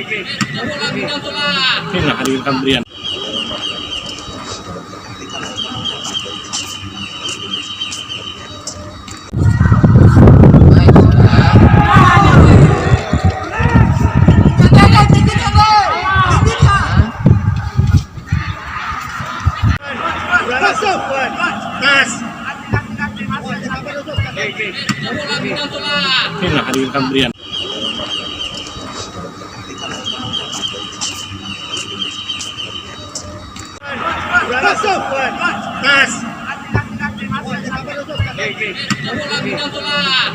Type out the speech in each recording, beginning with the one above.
Inilah hadirin Kambrian. Inilah hadirin Kambrian.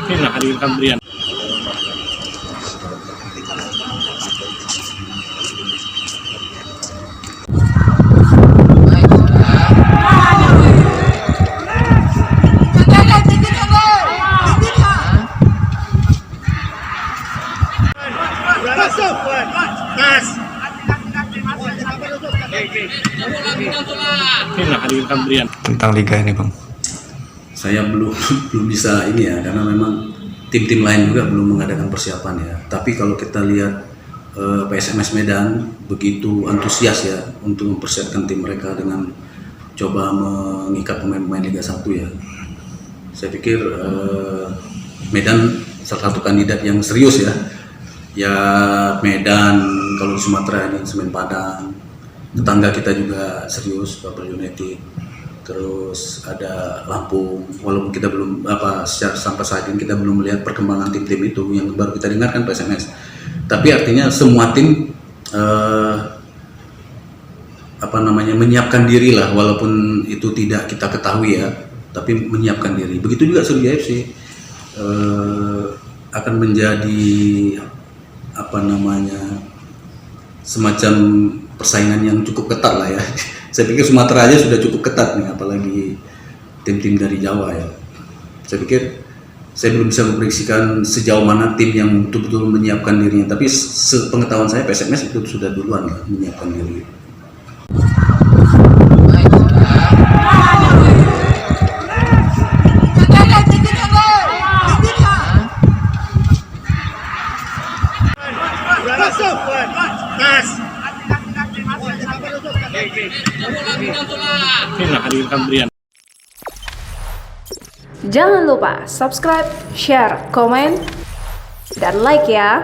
Inilah hadirin Kambrian. Inilah hadirin Kambrian. Tentang liga ini, Bang. Saya belum bisa ini ya, karena memang tim-tim lain juga belum mengadakan persiapan ya. Tapi kalau kita lihat PSMS Medan begitu antusias ya untuk mempersiapkan tim mereka dengan coba mengikat pemain-pemain Liga 1 ya. Saya pikir Medan salah satu kandidat yang serius ya. Ya Medan, kalau di Sumatera ini Semen Padang, tetangga kita juga serius, Babel United. Terus ada Lampung, walaupun kita belum sampai saat ini kita belum melihat perkembangan tim-tim itu, yang baru kita dengarkan PSMS. Tapi artinya semua tim menyiapkan diri lah, walaupun itu tidak kita ketahui ya, tapi menyiapkan diri. Begitu juga Sriwijaya FC akan menjadi semacam persaingan yang cukup ketat lah ya. Saya pikir Sumatera aja sudah cukup ketat nih, apalagi tim-tim dari Jawa ya. Saya pikir saya belum bisa memprediksikan sejauh mana tim yang betul-betul menyiapkan dirinya. Tapi sepengetahuan saya PSMS itu sudah duluan lah menyiapkan diri. Inilah hadirin Kambrian. Jangan lupa subscribe, share, komen, dan like ya.